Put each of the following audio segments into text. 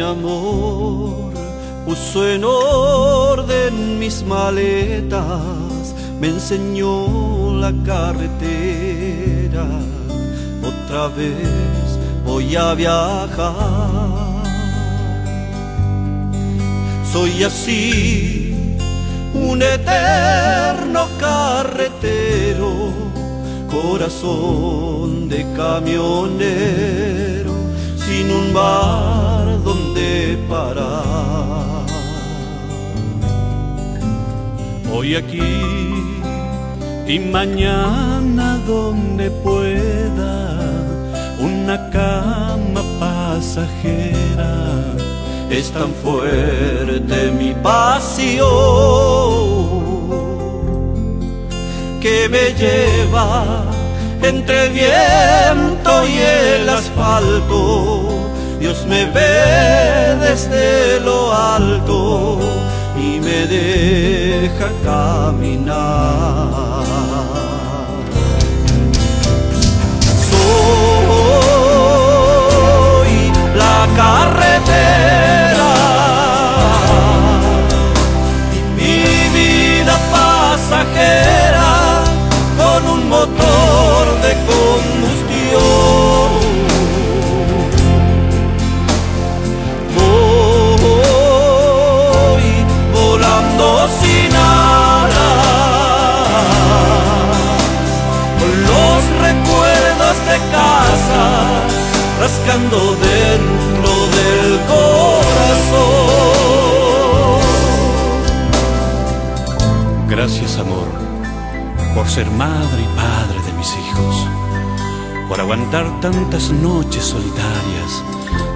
amor puso en orden mis maletas, me enseñó la carretera. Otra vez voy a viajar. Soy así, un eterno carretero, corazón de camionero, sin un bar donde parar. Hoy aquí y mañana donde pueda, una cama pasajera. Es tan fuerte mi pasión que me lleva entre el viento y el asfalto. Dios me ve desde lo alto y me deja caminar. Soy la carretera y mi vida pasajera, con un motor de combustión. Voy volando sin alas, con los recuerdos de casa rascando dentro del corazón. Gracias, amor, por ser madre y padre de mis hijos, por aguantar tantas noches solitarias,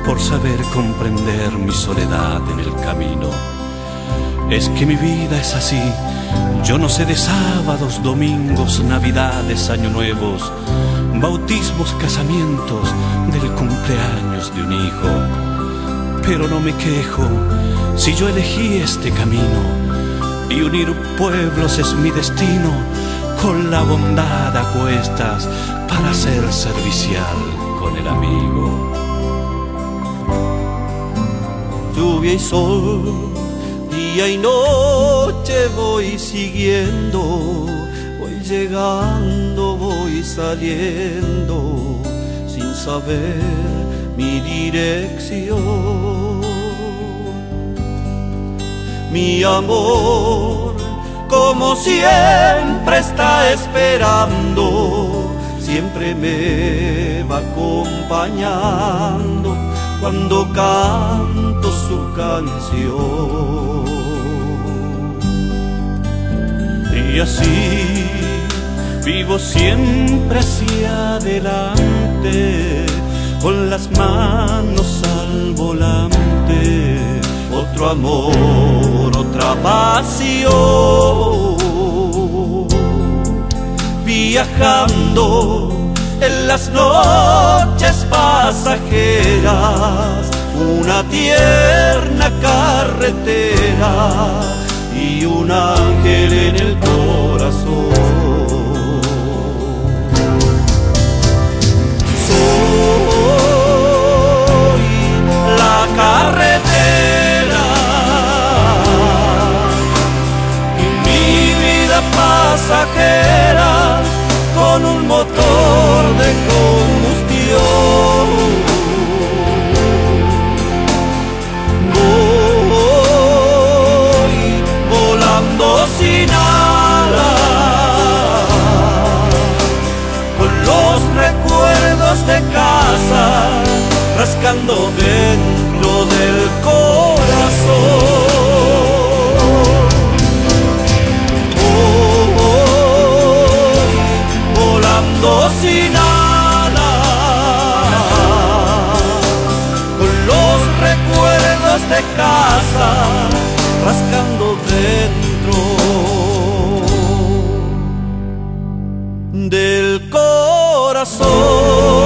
por saber comprender mi soledad en el camino. Es que mi vida es así, yo no sé de sábados, domingos, navidades, año nuevos, bautismos, casamientos, del cumpleaños de un hijo. Pero no me quejo si yo elegí este camino, y unir pueblos es mi destino, con la bondad a cuestas para ser servicial con el amigo. Lluvia y sol, día y noche voy siguiendo, voy llegando, voy saliendo, sin saber mi dirección. Mi amor, como siempre, está esperando, siempre me va acompañando cuando canto su canción. Y así vivo siempre hacia adelante, con las manos al volante. Otro amor, otra pasión, viajando en las noches pasajeras, una tierna carretera y un ángel en el corazón. Soy la carretera y mi vida pasajera, con un motor de combustión. Voy volando sin alas, con los recuerdos de casa rascando dentro del corazón. Sin alas, con los recuerdos de casa rascando dentro del corazón.